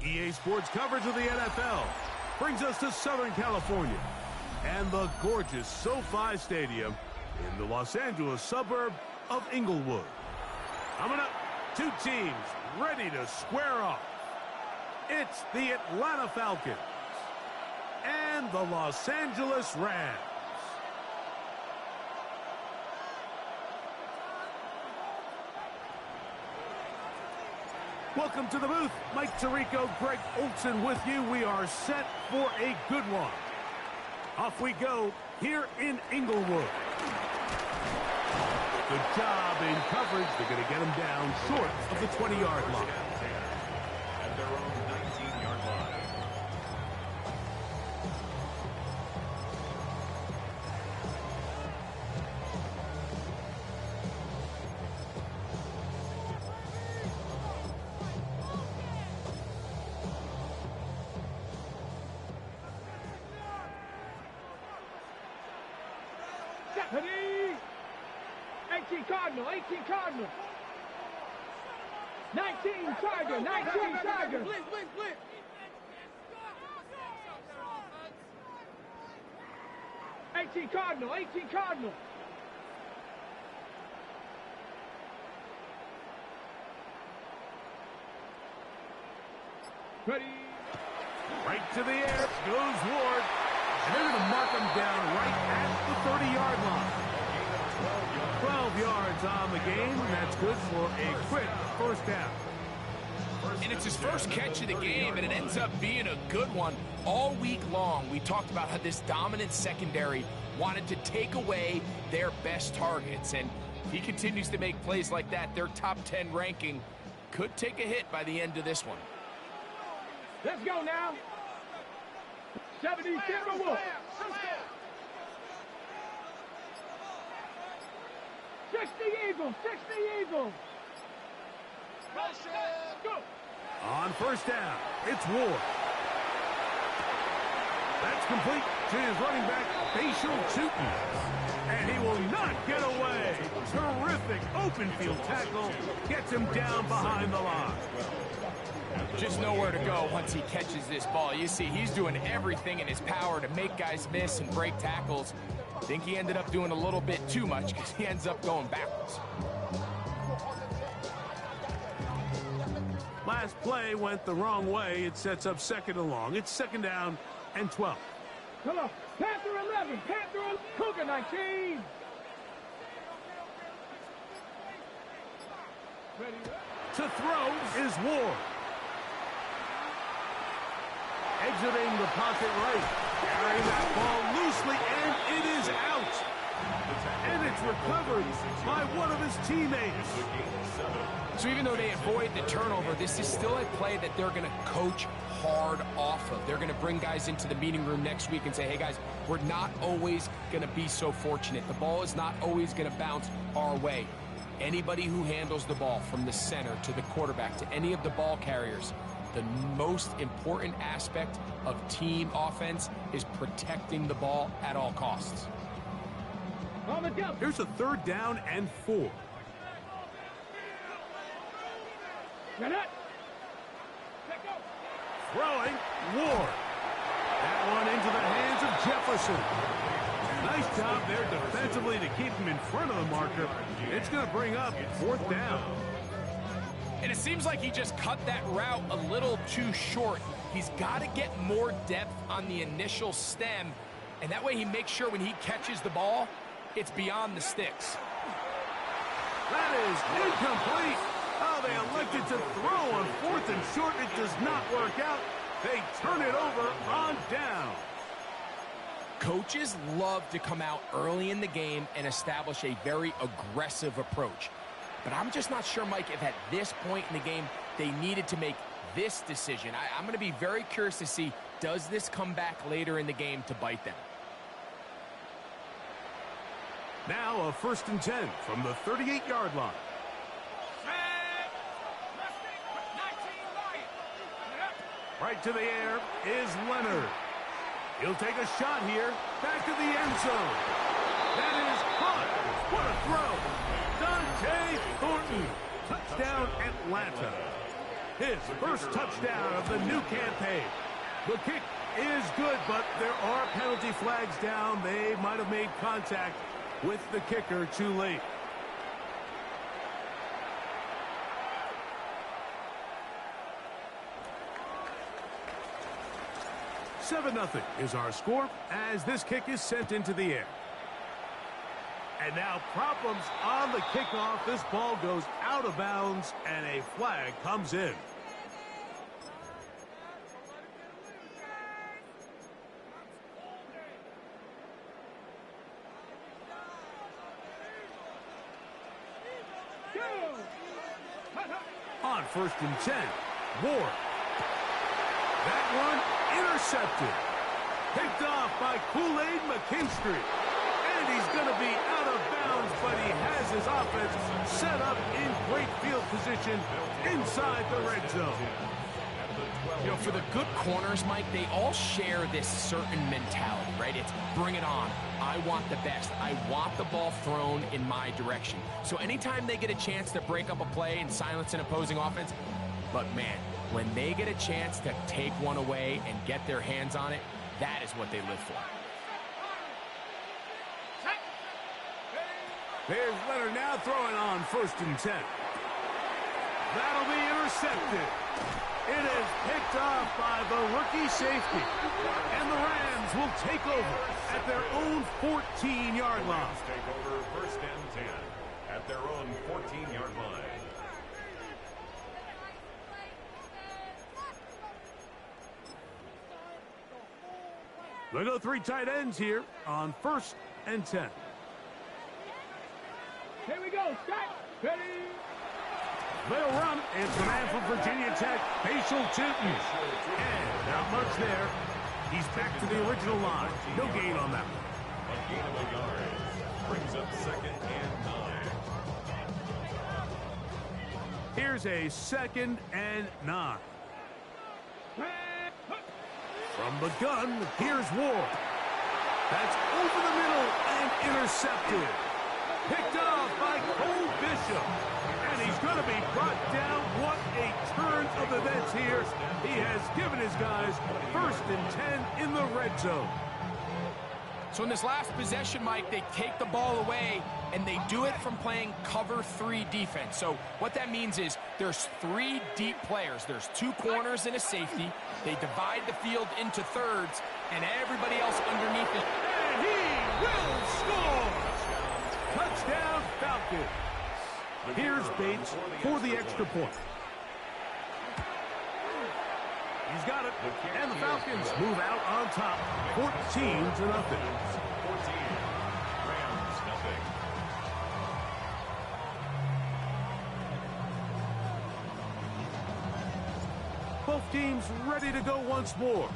EA Sports coverage of the NFL brings us to Southern California and the gorgeous SoFi Stadium in the Los Angeles suburb of Inglewood. Coming up, two teams ready to square off. It's the Atlanta Falcons and the Los Angeles Rams. Welcome to the booth. Mike Tirico, Greg Olson with you. We are set for a good one. Off we go here in Inglewood. Good job in coverage. They're going to get him down short of the 20-yard line. At their own 19-yard line. Deputy! 18 Cardinal, 18 Cardinal. 19 Tiger, 19 Tiger. Blitz, blitz, blitz. 18 Cardinal, 18 Cardinal. Ready. Right to the air goes Ward. And they're going to mark him down right at the 30-yard line. 12 yards on the game. That's good for a quick first down. And it's his first catch of the game, and it ends up being a good one. All week long, we talked about how this dominant secondary wanted to take away their best targets. And if he continues to make plays like that, their top 10 ranking could take a hit by the end of this one. Let's go now. 70 Timberwolves. 60 Eagles, 60 Eagles. Go. On first down, it's Ward. That's complete to his running back, Facial Tootin. And he will not get away. Terrific open field tackle. Gets him down behind the line. Just nowhere to go once he catches this ball. You see, he's doing everything in his power to make guys miss and break tackles. I think he ended up doing a little bit too much because he ends up going backwards. Last play went the wrong way. It sets up second and long. It's second down and 12. Come on. Panther 11. Panther 11. Cougar 19. Ready. To throw is Ward. Exiting the pocket right. Carrying that ball loosely, and it is out. And it's recovered by one of his teammates. So even though they avoid the turnover, this is still a play that they're going to coach hard off of. They're going to bring guys into the meeting room next week and say, hey, guys, we're not always going to be so fortunate. The ball is not always going to bounce our way. Anybody who handles the ball from the center to the quarterback to any of the ball carriers, the most important aspect of team offense is protecting the ball at all costs. Here's a third down and 4. Throwing, Ward. That one into the hands of Jefferson. Nice job there defensively to keep him in front of the marker. It's going to bring up fourth down. And it seems like he just cut that route a little too short. He's got to get more depth on the initial stem, and that way he makes sure when he catches the ball, it's beyond the sticks. That is incomplete. Oh, they elected to throw on fourth and short. It does not work out. They turn it over on down. Coaches love to come out early in the game and establish a very aggressive approach. But I'm just not sure, Mike, if at this point in the game they needed to make this decision. I'm going to be very curious to see, does this come back later in the game to bite them? Now a 1st and 10 from the 38-yard line. Right to the air is Leonard. He'll take a shot here. Back to the end zone. That is caught. What a throw. Dante Thornton. Touchdown, Atlanta. his first touchdown of the new campaign. The kick is good, but there are penalty flags down. They might have made contact with the kicker too late. "7-0 is our score as this kick is sent into the air. And now problems on the kickoff. This ball goes out of bounds, and a flag comes in. On 1st and 10, Ward. That one intercepted. Picked off by Kool-Aid McKinstry. And he's going to be out of bounds, but he has his offense set up in great field position inside the red zone. You know, for the good corners, Mike, they all share this certain mentality, right? It's bring it on. I want the best. I want the ball thrown in my direction. So anytime they get a chance to break up a play and silence an opposing offense, but man, when they get a chance to take one away and get their hands on it, that is what they live for. There's Leonard now throwing on 1st and 10. That'll be intercepted. It is picked off by the rookie safety. And the Rams will take over at their own 14-yard line. Take over 1st and 10 at their own 14-yard line. They go 3 tight ends here on 1st and 10. Here we go. Start. Ready. They'll run. It's the man from Virginia Tech, Facial Tootin. And not much there. He's back to the original line. No gain on that one. A gain of a yard. Brings up 2nd and 9. Here's a 2nd and 9. From the gun, here's Ward. That's over the middle and intercepted. Picked off by Cole Bishop. And he's going to be brought down. What a turn of events here. He has given his guys 1st and 10 in the red zone. So in this last possession, Mike, they take the ball away, and they do it from playing cover 3 defense. So what that means is there's 3 deep players. There's 2 corners and a safety. They divide the field into thirds, and everybody else underneath it. And he will score! Touchdown, Falcons. Here's Bates for the extra point. He's got it, and the Falcons move out on top, 14-0. 14. Rams, nothing. Both teams ready to go once more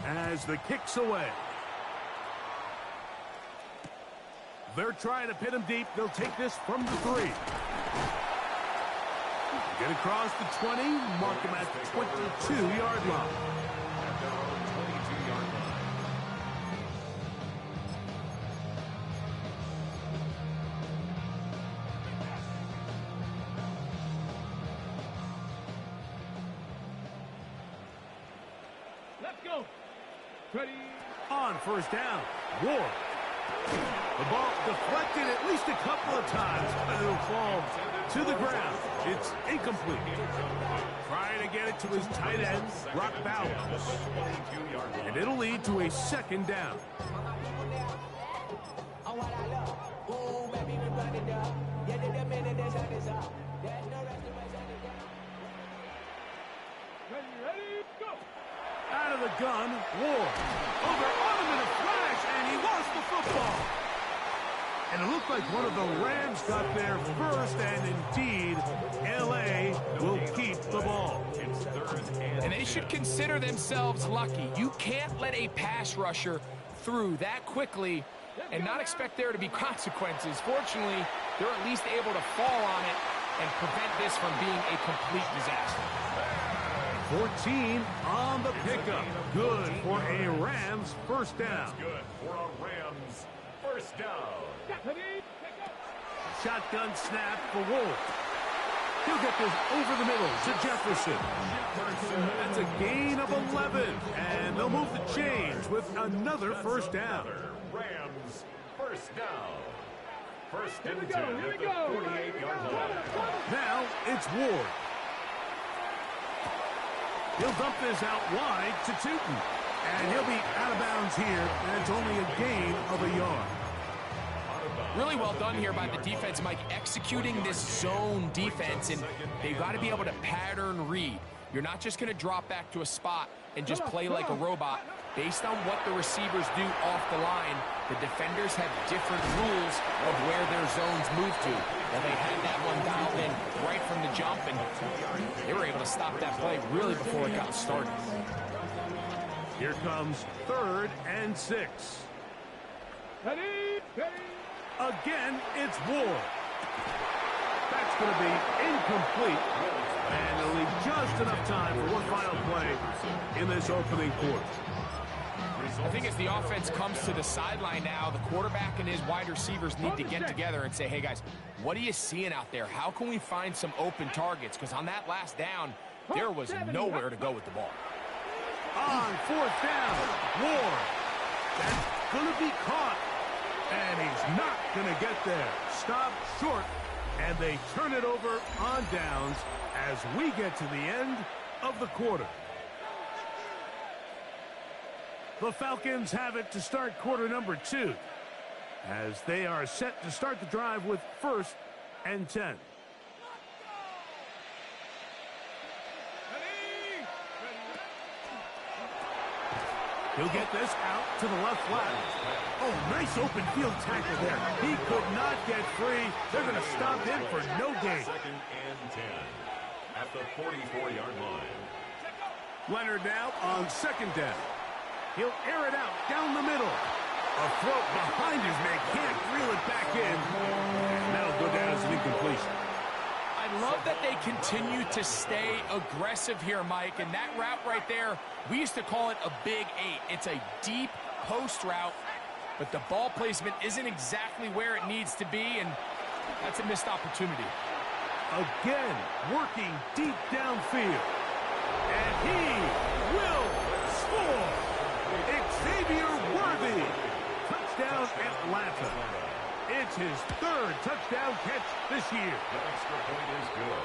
as the kick's away. They're trying to pin him deep. They'll take this from the 3. Get across the 20, mark him at the 22-yard line. At their own 22-yard line. Let's go. Ready. On 1st down, Ward. The ball deflected at least a couple of times, but it'll fall to the ground. It's incomplete. Trying to get it to his tight end, Rock Bauer. And it'll lead to a 2nd down. Ready, go. Out of the gun, Ward. Over on him in a flash, and he lost the football. And it looked like one of the Rams got there first, and indeed, L.A. will keep the ball. It's 3rd and And they should consider themselves lucky. You can't let a pass rusher through that quickly and not expect there to be consequences. Fortunately, they're at least able to fall on it and prevent this from being a complete disaster. 14 on the pickup. Good for a Rams 1st down. good for a Rams 1st down. Ready. Shotgun snap for Wolf. He'll get this over the middle to Jefferson. That's a gain of 11, and they'll move the chains with another first down. Rams first down. First and 10 at the 48-yard line. Now it's Ward. He'll dump this out wide to Tootin. And he'll be out of bounds here, and it's only a gain of a yard. Really well done here by the defense, Mike, executing this zone defense, and they've got to be able to pattern read. You're not just going to drop back to a spot and just play like a robot. Based on what the receivers do off the line, the defenders have different rules of where their zones move to. Well, they had that one dialed in right from the jump, and they were able to stop that play really before it got started. Here comes 3rd and 6. Ready, ready. Again, it's Ward. That's going to be incomplete. And it'll leave just enough time for one final play in this opening quarter. I think as the offense comes to the sideline now, the quarterback and his wide receivers need to get together and say, hey, guys, what are you seeing out there? How can we find some open targets? Because on that last down, there was nowhere to go with the ball. On 4th down, Ward. That's going to be caught. And he's not going to get there. Stop short. And they turn it over on downs as we get to the end of the quarter. The Falcons have it to start quarter number 2, as they are set to start the drive with 1st and 10. He'll get this out to the left flat. Oh, nice open field tackle there. He could not get free. They're going to stop him for no gain. 2nd and 10 at the 44-yard line. Leonard now on 2nd down. He'll air it out down the middle. A throw behind his man, can't reel it back in. And that'll go down as an incompletion. I love that they continue to stay aggressive here, Mike, and that route right there, we used to call it a big 8. It's a deep post route, but the ball placement isn't exactly where it needs to be, and that's a missed opportunity. Again, working deep downfield. And he will score. Xavier Worthy. Touchdown, Atlanta. It's his 3rd touchdown catch this year. The extra point is good.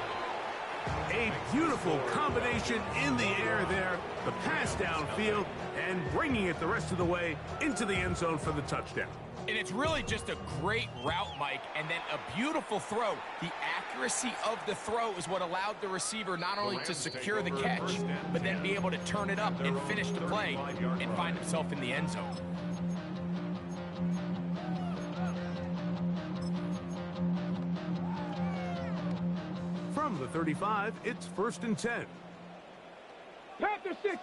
A beautiful combination in the air there. The pass downfield and bringing it the rest of the way into the end zone for the touchdown. And it's really just a great route, Mike, and then a beautiful throw. The accuracy of the throw is what allowed the receiver not only to secure the catch, but then be able to turn it up and finish the play and find himself in the end zone. From the 35, it's 1st and 10. Panther 60.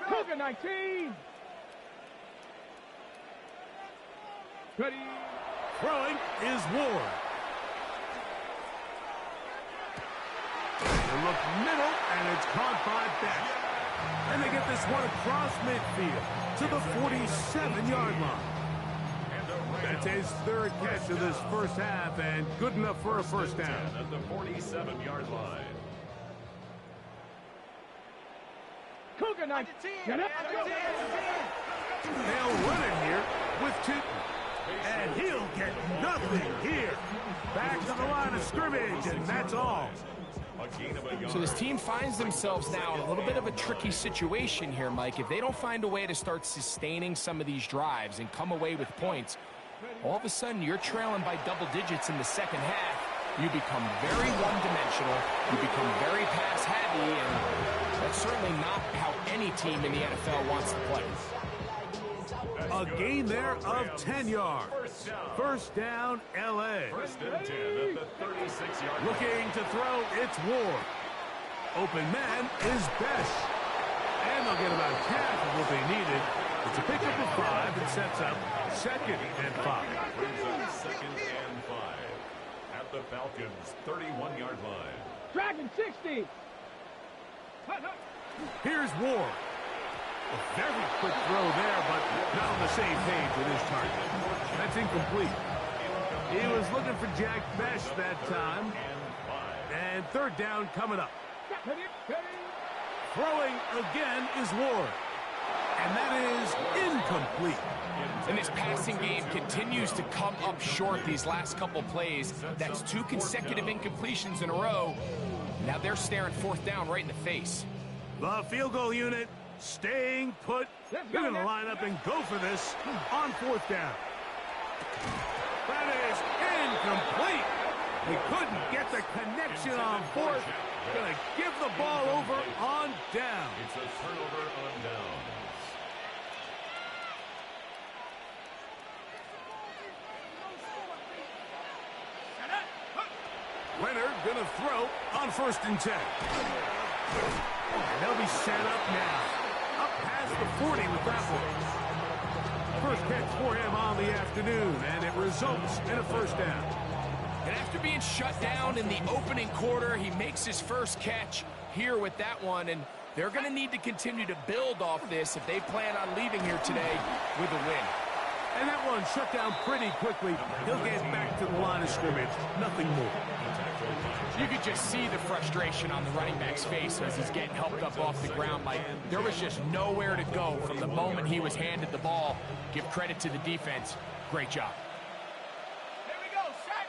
Cougar 19. Ready. Throwing is Ward. They look middle, and it's caught by Beck. And they get this one across midfield to the 47-yard line. That's his 3rd catch of this first half, and good enough for a first down. At the 47-yard line. Cougar 19. Get up. They'll run it here with Tootin. And he'll get nothing here. Back to the line of scrimmage, and that's all. So this team finds themselves now in a little bit of a tricky situation here, Mike. If they don't find a way to start sustaining some of these drives and come away with points, all of a sudden you're trailing by double digits in the second half. You become very one-dimensional. You become very pass-heavy, and that's certainly not how any team in the NFL wants to play. A gain there of 10 yards. First down, L.A. 1st and 10 at the 36-yard line. Looking to throw, it's Ward. Open man is Besh. And they'll get about half of what they needed. It's a pickup of 5 and sets up 2nd and 5. Brings up 2nd and 5 at the Falcons' 31-yard line. Dragon 60. Here's Ward. A very quick throw there, but not on the same page with his target. That's incomplete. He was looking for Jack Best that time. And third down coming up. Throwing again is Ward. And that is incomplete. And this passing game continues to come up short these last couple plays. That's 2 consecutive incompletions in a row. Now they're staring fourth down right in the face. The field goal unit staying put. They're going to line up and go for this on fourth down. That is incomplete. He couldn't get the connection on fourth. Going to give the ball over on down. It's a turnover on down. Leonard going to throw on 1st and 10. And they'll be set up now. Up past the 40 with that one. First catch for him on the afternoon, and it results in a first down. And after being shut down in the opening quarter, he makes his first catch here with that one, and they're going to need to continue to build off this if they plan on leaving here today with a win. And that one shut down pretty quickly. He'll get back to the line of scrimmage. Nothing more. You could just see the frustration on the running back's face as he's getting helped up off the ground. Like, there was just nowhere to go from the moment he was handed the ball. Give credit to the defense. Great job. Here we go, set.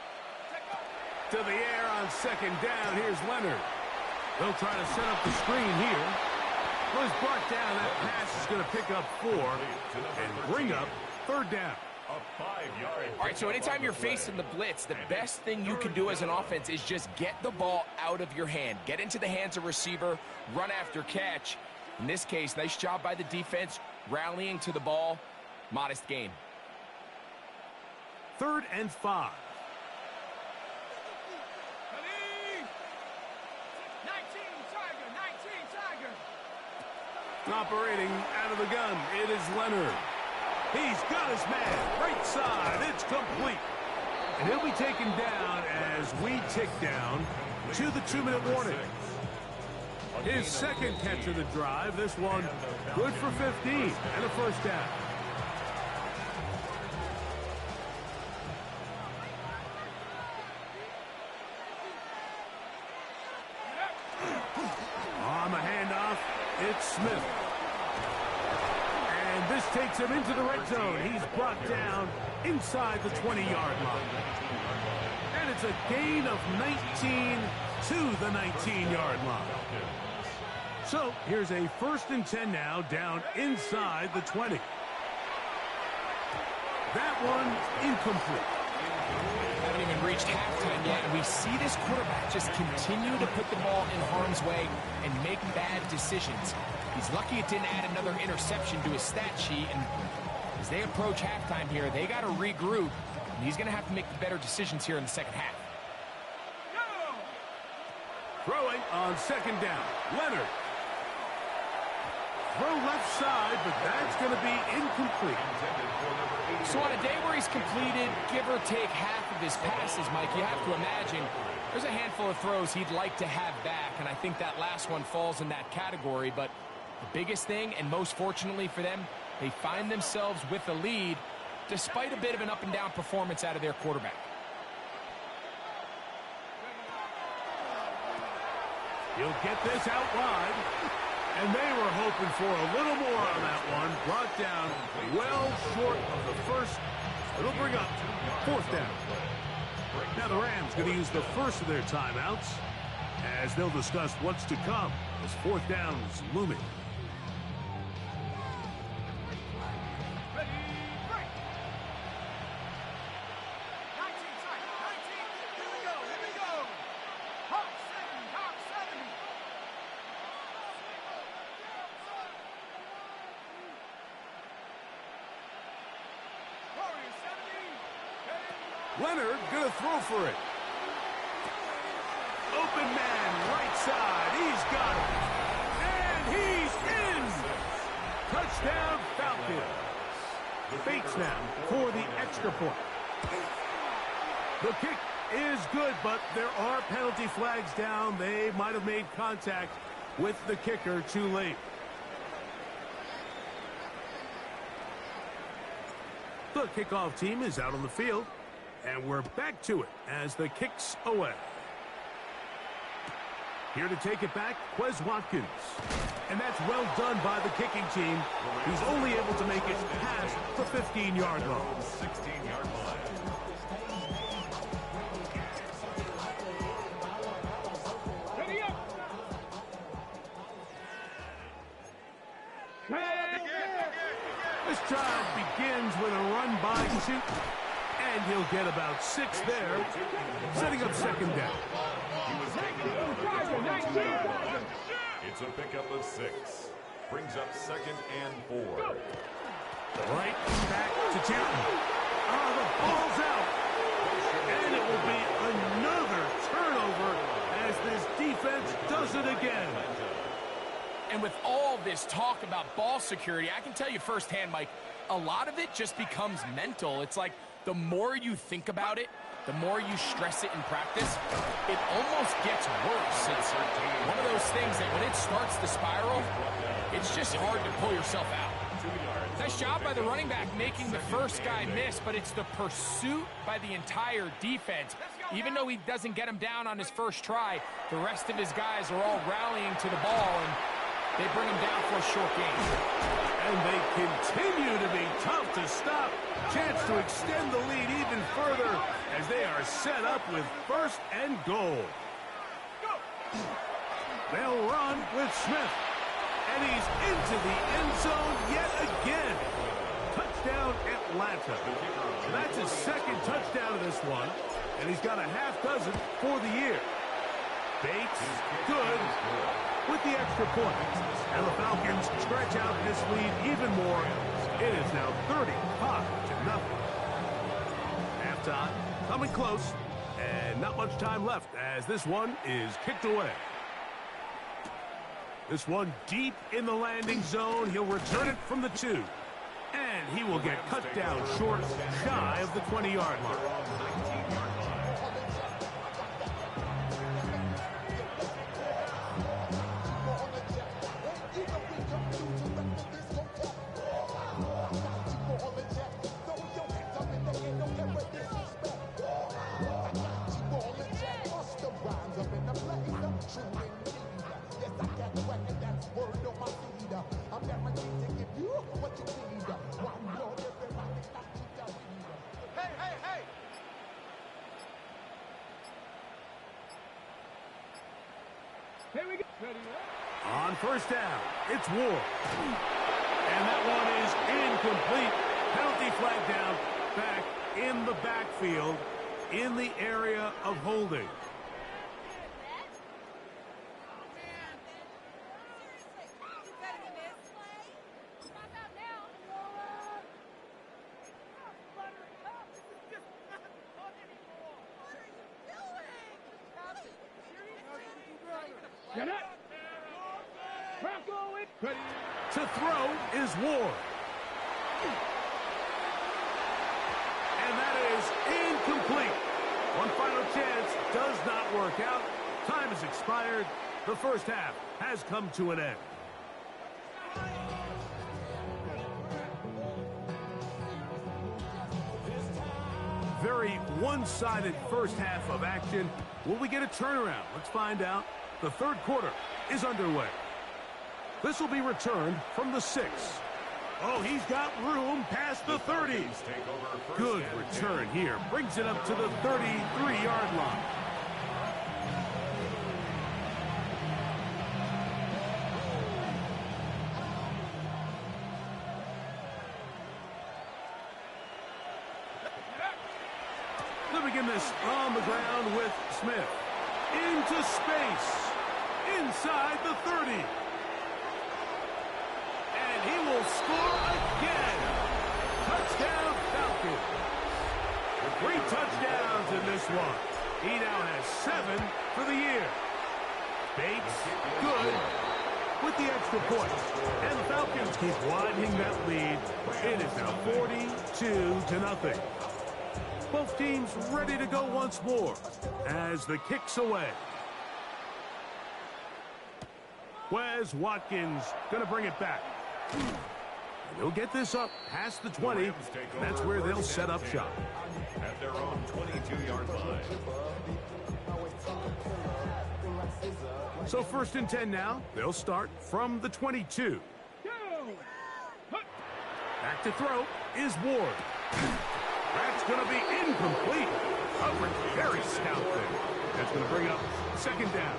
To the air on 2nd down. Here's Leonard. They'll try to set up the screen here. Was brought down. That pass is going to pick up 4 and bring up 3rd down. All right, so anytime you're facing the blitz, the best thing you can do as an offense is just get the ball out of your hand. Get into the hands of receiver, run after catch. In this case, nice job by the defense, rallying to the ball. Modest gain. 3rd and 5. 19 Tiger. Operating out of the gun, it is Leonard. He's got his man. Right side. It's complete. And he'll be taken down as we tick down to the 2-minute warning. His 2nd catch of the drive. This one good for 15 and a first down. On the handoff, it's Smith. This takes him into the red zone. He's brought down inside the 20-yard line. And it's a gain of 19 to the 19-yard line. So here's a 1st and 10 now down inside the 20. That one incomplete. Haven't even reached halftime yet, and we see this quarterback just continue to put the ball in harm's way and make bad decisions. He's lucky it didn't add another interception to his stat sheet, and as they approach halftime here, they got to regroup, and he's going to have to make better decisions here in the second half. Throwing on 2nd down, Leonard. Throw left side, but that's going to be incomplete. So on a day where he's completed, give or take half of his passes, Mike, you have to imagine there's a handful of throws he'd like to have back, and I think that last one falls in that category. But the biggest thing, and most fortunately for them, they find themselves with the lead despite a bit of an up-and-down performance out of their quarterback. He'll get this out wide. And they were hoping for a little more on that one. Brought down well short of the first. It'll bring up 4th down. Now the Rams going to use the first of their timeouts as they'll discuss what's to come as 4th down is looming. Leonard gonna throw for it. Open man, right side. He's got it. And he's in. Touchdown, Falcons. Bates now for the extra point. The kick is good, but there are penalty flags down. They might have made contact with the kicker too late. The kickoff team is out on the field. And we're back to it as the kick's away. Here to take it back, Quez Watkins. And that's well done by the kicking team, who's only able to make it past the 15-yard line. 16-yard line. Ready up. This drive begins with a run by shoot, and he'll get about 6 there, setting up second down. It's a pickup of 6. Brings up 2nd and 4. Right back to Chapman. Oh, the ball's out. And it will be another turnover as this defense does it again. And with all this talk about ball security, I can tell you firsthand, Mike, a lot of it just becomes mental. It's like the more you think about it, the more you stress it in practice, it almost gets worse. It's one of those things that when it starts to spiral, it's just hard to pull yourself out. Nice job by the running back making the first guy miss, but it's the pursuit by the entire defense. Even though he doesn't get him down on his first try, the rest of his guys are all rallying to the ball, and they bring him down for a short gain. And they continue to be tough to stop. Chance to extend the lead even further as they are set up with 1st and goal. They'll run with Smith. And he's into the end zone yet again. Touchdown, Atlanta. That's his 2nd touchdown of this one. And he's got a half dozen for the year. Bates, good, with the extra point. And the Falcons stretch out this lead even more. It is now 35-0. Halftime, coming close, and not much time left as this one is kicked away. This one deep in the landing zone. He'll return it from the 2. And he will get cut down short, shy of the 20-yard line. Here we go. On first down, it's Ward. And that one is incomplete. Penalty flag down, back in the backfield, in the area of holding. Get up. Rocco, it's ready. To throw is Ward. And that is incomplete. One final chance does not work out. Time has expired. The first half has come to an end. Very one-sided first half of action. Will we get a turnaround? Let's find out. The 3rd quarter is underway. This will be returned from the 6. Oh, he's got room past the 30. Good return here. Brings it up to the 33-yard line. They'll begin this on the ground with Smith. Into space. Inside the 30. And he will score again. Touchdown, Falcons. 3 touchdowns in this one. He now has 7 for the year. Bates, good, with the extra point. And the Falcons keep widening that lead. It is now 42-0. Both teams ready to go once more as the kick's away. Quez Watkins going to bring it back. He'll get this up past the 20. That's where they'll set up shop. At their own 22-yard line. So 1st and 10 now. They'll start from the 22. Back to throw is Ward. That's going to be incomplete. Coverage very stout there. That's going to bring up 2nd down.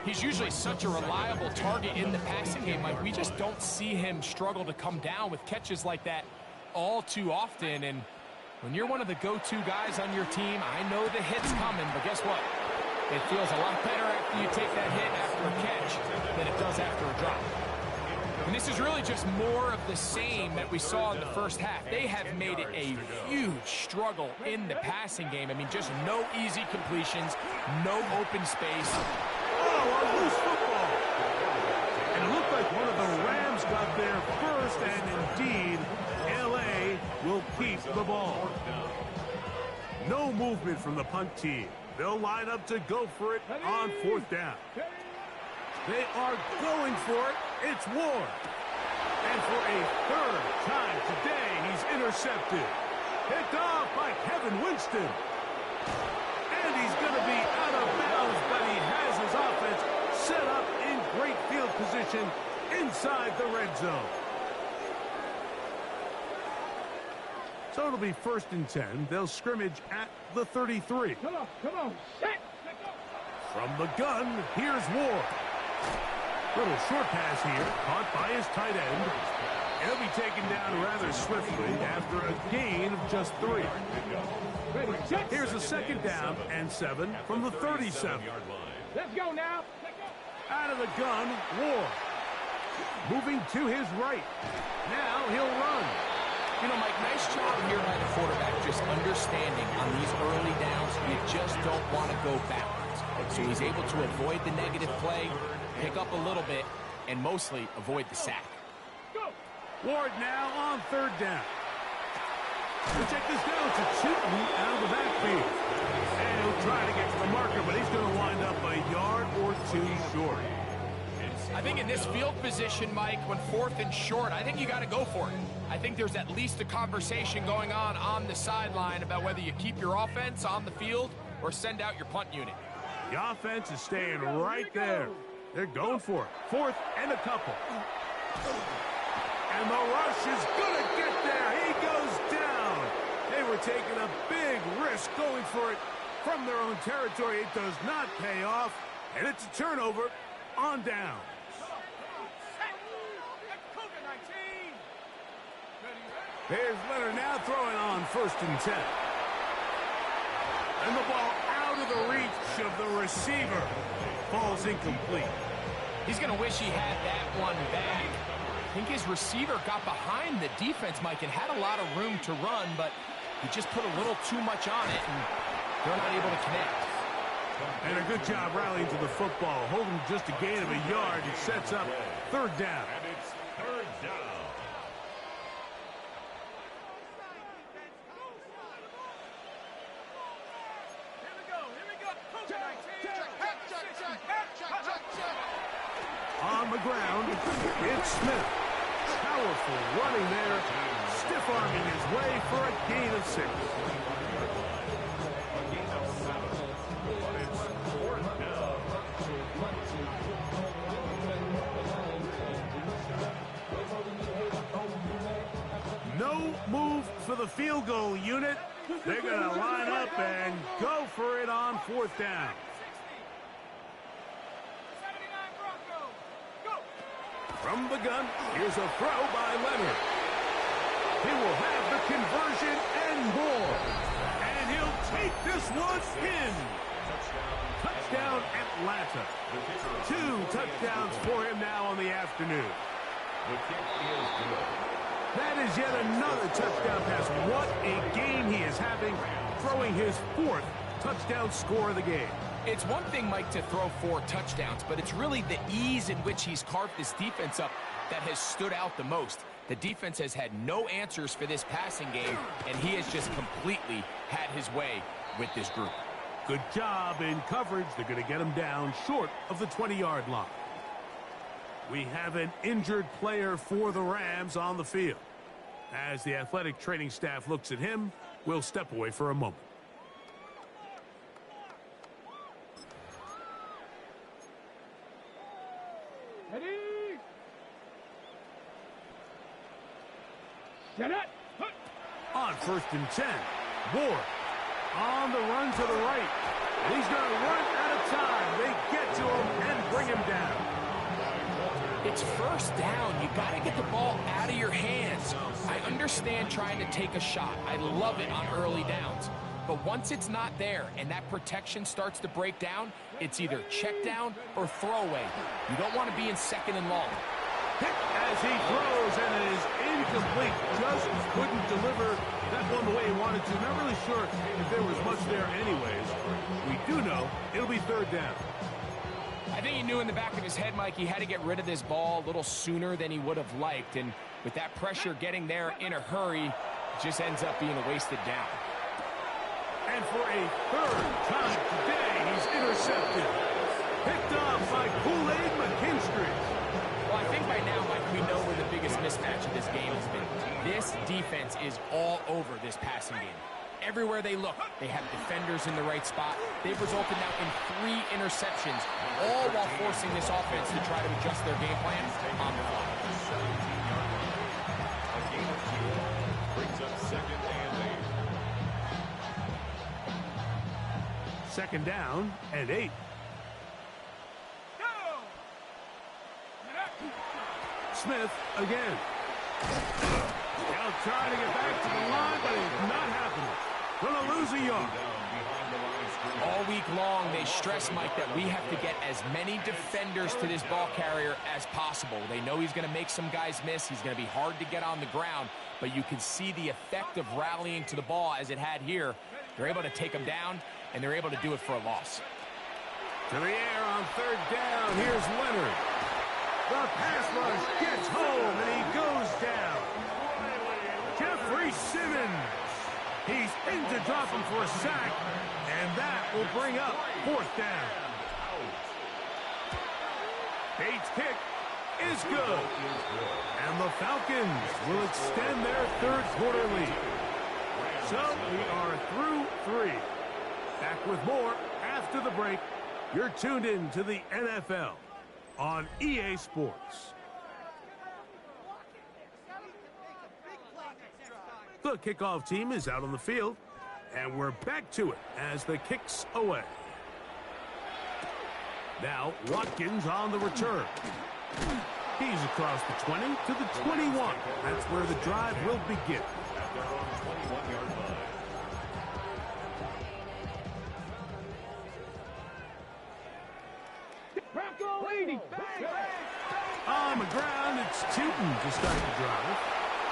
He's usually such a reliable target in the passing game, Mike. We just don't see him struggle to come down with catches like that all too often. And when you're one of the go-to guys on your team, I know the hit's coming, but guess what? It feels a lot better after you take that hit after a catch than it does after a drop. And this is really just more of the same that we saw in the first half. They have made it a huge struggle in the passing game. I mean, just no easy completions, no open space. Oh, a loose football. And it looked like one of the Rams got there first, and indeed, L.A. will keep the ball. No movement from the punt team. They'll line up to go for it on 4th down. They are going for it. It's Ward. And for a 3rd time today, he's intercepted. Picked off by Kevin Winston. And he's going to be out of bounds, but he has his offense set up in great field position inside the red zone. So it'll be 1st and 10. They'll scrimmage at the 33. Come on. Set. From the gun, here's Ward. Little short pass here, caught by his tight end. He'll be taken down rather swiftly after a gain of just 3. Here's a 2nd down and 7 from the 37. Let's go now. Out of the gun, Ward. Moving to his right. Now he'll run. You know, Mike, nice job here by the quarterback just understanding on these early downs you just don't want to go backwards. So he's able to avoid the negative play, pick up a little bit, and mostly avoid the sack. Ward now on 3rd down. We'll check this down to Chilton out of the backfield. And he'll try to get to the marker, but he's going to wind up a yard or 2 short. I think in this field position, Mike, when 4th and short, I think you got to go for it. I think there's at least a conversation going on the sideline about whether you keep your offense on the field or send out your punt unit. The offense is staying right there. They're going for it. 4th and a couple. And the rush is going to get there. He goes down. They were taking a big risk going for it from their own territory. It does not pay off. And it's a turnover on down. Here's Leonard now throwing on 1st and 10. And the ball out of the reach of the receiver. Falls incomplete. He's going to wish he had that one back. I think his receiver got behind the defense, Mike, and had a lot of room to run, but he just put a little too much on it, and they're not able to connect. And a good job rallying to the football. Holding just a gain of a yard. It sets up 3rd down. And it's 3rd down. On the ground, it's Smith. Powerful running there. Stiff-arming his way for a gain of 6. But it's 4th down. No move for the field goal unit. They're going to line up and go for it on 4th down. From the gun, here's a throw by Leonard. He will have the conversion and more. And he'll take this one in. Touchdown Atlanta. 2 touchdowns for him now on the afternoon. The kick is good. That is yet another touchdown pass. What a game he is having, throwing his 4th touchdown score of the game. It's one thing, Mike, to throw 4 touchdowns, but it's really the ease in which he's carved this defense up that has stood out the most. The defense has had no answers for this passing game, and he has just completely had his way with this group. Good job in coverage. They're going to get him down short of the 20-yard line. We have an injured player for the Rams on the field. As the athletic training staff looks at him, we'll step away for a moment. Ready? Set up. On 1st and 10, Ward on the run to the right. He's going to run out of time. They get to him and bring him down. It's first down. You got to get the ball out of your hands. I understand trying to take a shot. I love it on early downs. But once it's not there and that protection starts to break down, it's either check down or throwaway. You don't want to be in 2nd and long. Pick as he throws, and it is incomplete. Just couldn't deliver that one the way he wanted to. Not really sure if there was much there anyways. We do know it'll be 3rd down. I think he knew in the back of his head, Mike, he had to get rid of this ball a little sooner than he would have liked. And with that pressure getting there in a hurry, it just ends up being a wasted down. And for a 3rd time today, he's intercepted. Picked off by Kool-Aid McKinstry. Well, I think by now, Mike, we know where the biggest mismatch of this game has been. This defense is all over this passing game. Everywhere they look, they have defenders in the right spot. They've resulted now in 3 interceptions, all while forcing this offense to try to adjust their game plan on the fly. A gain of 2 brings up 2nd and 8. 2nd down and 8. Smith again. They'll try to get back to the line, but it's not happening. Going to lose a yard. All week long, they stress, Mike, that we have to get as many defenders to this ball carrier as possible. They know he's going to make some guys miss. He's going to be hard to get on the ground, but you can see the effect of rallying to the ball as it had here. They're able to take him down, and they're able to do it for a loss. To the air on 3rd down. Here's Leonard. The pass rush gets home, and he goes down. Jeffrey Simmons. He's in to drop him for a sack, and that will bring up 4th down. Bates' kick is good. And the Falcons will extend their 3rd quarter lead. So we are through 3. Back with more after the break. You're tuned in to the NFL on EA Sports. The kickoff team is out on the field, and we're back to it as the kick's away. Now Watkins on the return. He's across the 20 to the 21. That's where the drive will begin. At their own 21-yard line. Bronco 80. On the ground, it's Tootin to start the drive.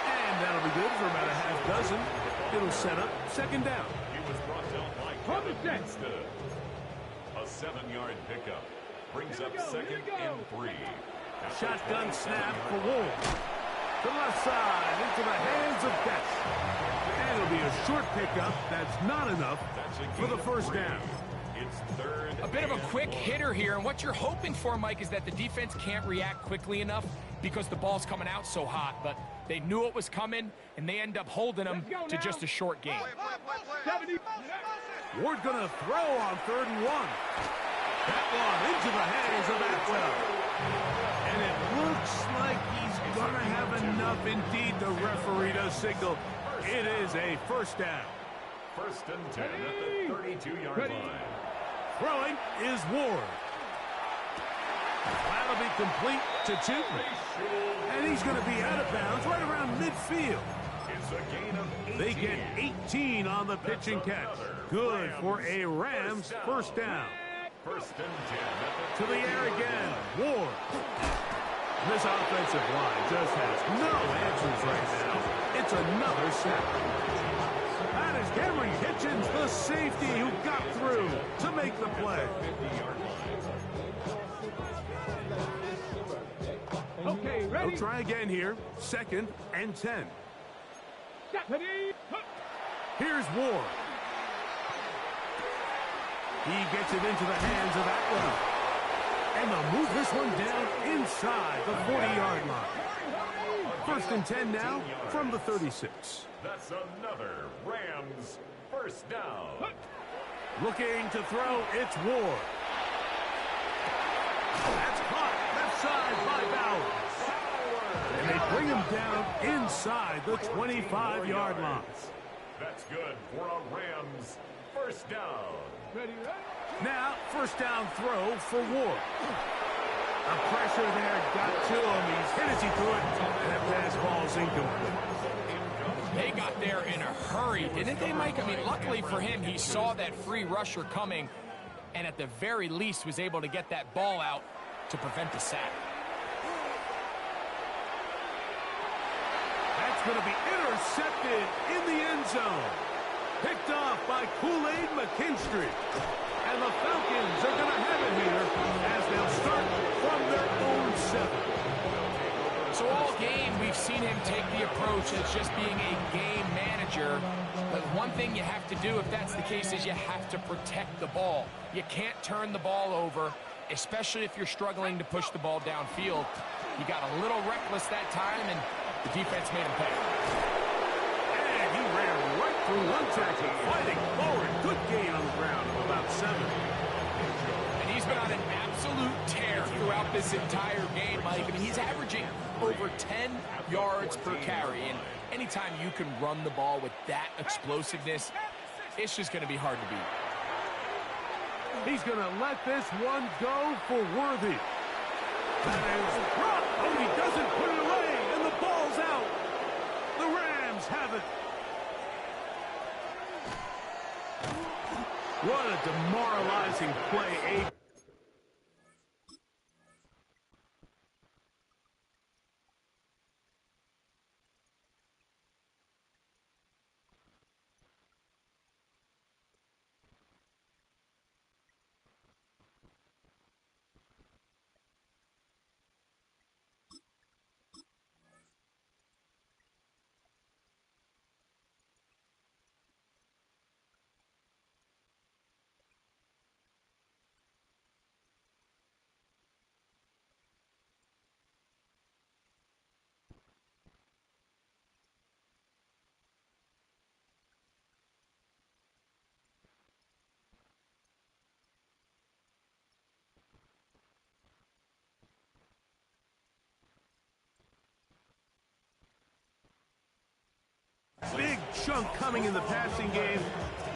And that'll be good for about a half dozen. It'll set up 2nd down. He was brought down by Kevin Winstead. A 7-yard pickup brings up 2nd and 3. Shotgun snap for Wolves. To the left side, into the hands of Best. And it'll be a short pickup. That's not enough for the 1st down. It's 3rd. A bit of a quick hitter here, and what you're hoping for, Mike, is that the defense can't react quickly enough because the ball's coming out so hot, but they knew it was coming, and they end up holding them to just a short game. 70. Ward gonna throw on 3rd and 1. That one into the hands of Atwell. And it looks like he's gonna have enough. Indeed, the referee does signal. It is a 1st down. 1st and 10 at the 32-yard line. Throwing is Ward. That'll be complete to Tootin. And he's going to be out of bounds right around midfield. It's a gain of 18. They get 18 on the pitch and catch. Good for a Rams 1st down. 1st and 10 To the air again. Ward. This offensive line just has no answers right now. It's another sack. That is Cameron Kitchens, the safety who got through to make the play. 50-yard line. Okay, ready? They'll try again here. 2nd and 10. Here's Ward. He gets it into the hands of Atwell. And they'll move this one down inside the 40-yard line. 1st and 10 now from the 36. That's another Rams first down. Looking to throw, it's Ward. That's caught left side by Bowers. And they bring him down inside the 25-yard line. That's good for a Rams first down. Now, 1st down throw for Ward. The pressure there got to him. He's hit as he threw it, and that pass ball's incomplete. They got there in a hurry, didn't they, Mike? I mean, luckily for him, he saw that free rusher coming, and at the very least was able to get that ball out to prevent the sack. That's going to be intercepted in the end zone. Picked off by Kool-Aid McKinstry. And the Falcons are going to have it here as they'll start from their own 7. So all game, we've seen him take the approach as just being a game manager. But one thing you have to do, if that's the case, is you have to protect the ball. You can't turn the ball over, especially if you're struggling to push the ball downfield. He got a little reckless that time, and the defense made him pay. And he ran right through one tackle, fighting forward. Good gain on the ground of about 7. And he's been on an absolute tear throughout this entire game, Mike. I mean, he's averaging over 10 yards per carry. And anytime you can run the ball with that explosiveness, it's just going to be hard to beat. He's going to let this one go for Worthy. That is dropped. Oh, he doesn't put it away, and the ball's out. The Rams have it. What a demoralizing play. Big chunk coming in the passing game.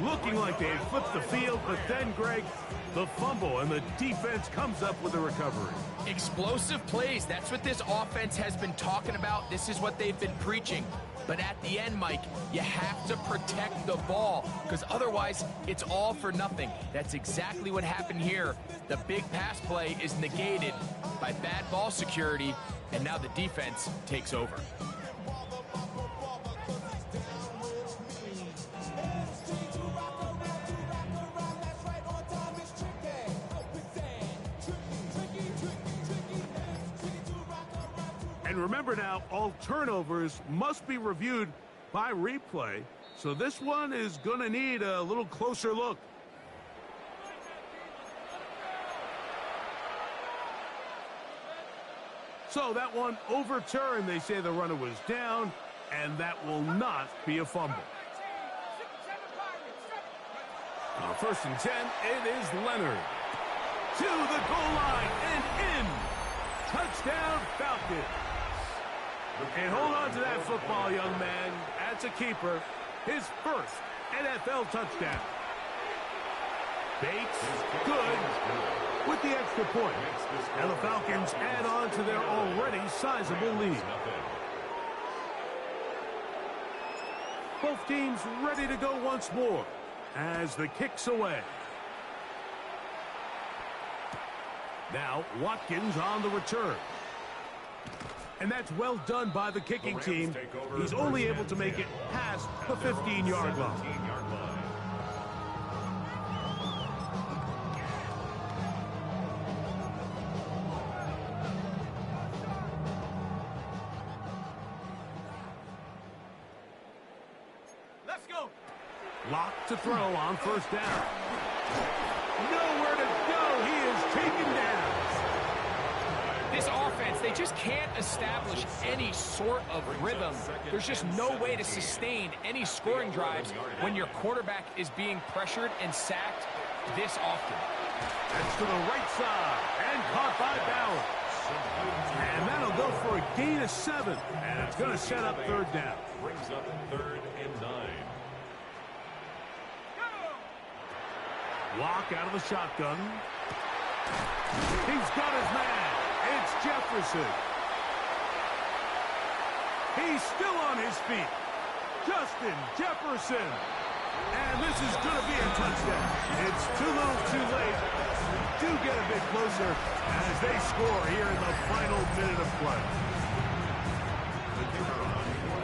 Looking like they flipped the field, but then, Greg, the fumble, and the defense comes up with a recovery. Explosive plays. That's what this offense has been talking about. This is what they've been preaching. But at the end, Mike, you have to protect the ball because otherwise it's all for nothing. That's exactly what happened here. The big pass play is negated by bad ball security, and now the defense takes over. And remember now, all turnovers must be reviewed by replay. So this one is going to need a little closer look. So that one overturned. They say the runner was down, and that will not be a fumble. 1st and 10, it is Leonard. To the goal line and in. Touchdown, Falcons. And hold on to that football, young man. That's a keeper. His first NFL touchdown. Bates, good, with the extra point. And the Falcons add on to their already sizable lead. Both teams ready to go once more as the kick's away. Now, Watkins on the return. And that's well done by the kicking team. He's only able to make it past the 15-yard line. Let's go. Locked to throw on 1st down. Nowhere to go. He is taken down. This offense, they just can't establish any sort of rhythm. There's just no way to sustain any scoring drives when your quarterback is being pressured and sacked this often. That's to the right side and caught by Bauer. And that'll go for a gain of 7. And it's going to set up third down. Brings up 3rd and 9. Lock out of the shotgun. He's got his man. It's Jefferson. He's still on his feet. Justin Jefferson. And this is going to be a touchdown. It's too little too late. Do get a bit closer as they score here in the final minute of play.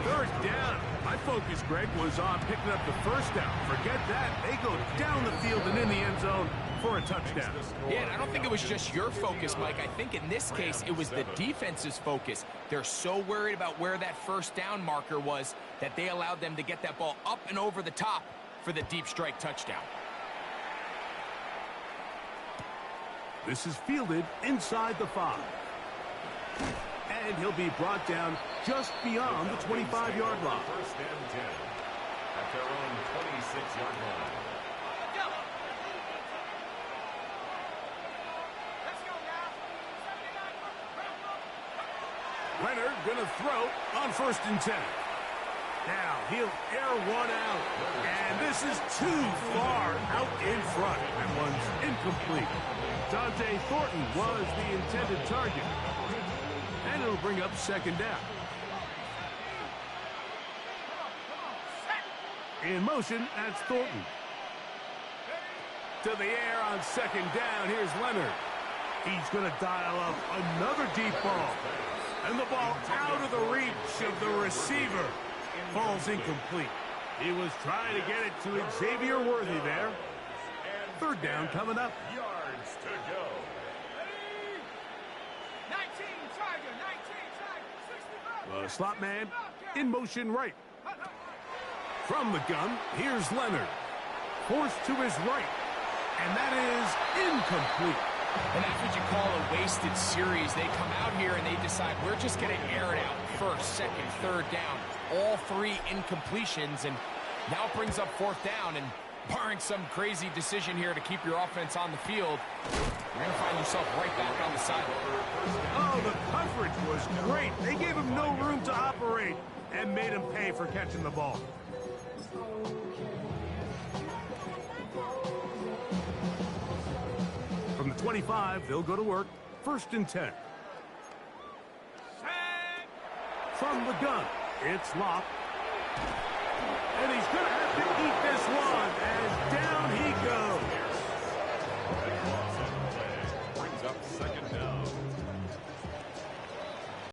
Third down. My focus, Greg, was on picking up the first down. Forget that. They go down the field and in the end zone for a touchdown. Yeah, and I don't think it was just your focus, Mike. I think in this case, it was the defense's focus. They're so worried about where that first down marker was that they allowed them to get that ball up and over the top for the deep strike touchdown. This is fielded inside the 5. And he'll be brought down just beyond the 25-yard line. 1st and 10 at their own 26-yard line. Leonard gonna throw on 1st and 10. Now he'll air one out, and this is too far out in front. That one's incomplete. Dante Thornton was the intended target. And it'll bring up 2nd down. In motion, that's Thornton. To the air on 2nd down, here's Leonard. He's going to dial up another deep ball. And the ball out of the reach of the receiver. Falls incomplete. He was trying to get it to Xavier Worthy there. 3rd down coming up. Yards to go. The slot man in motion right. From the gun, here's Leonard. Forced to his right. And that is incomplete. And that's what you call a wasted series. They come out here and they decide we're just going to air it out. 1st, 2nd, 3rd down. All 3 incompletions. And now it brings up 4th down. And barring some crazy decision here to keep your offense on the field, you're going to find yourself right back on the sideline. Oh, the coverage was great. They gave him no room to operate and made him pay for catching the ball. From the 25, they'll go to work. 1st and 10. From the gun, it's Locke. And he's going to have to eat this one as down he goes.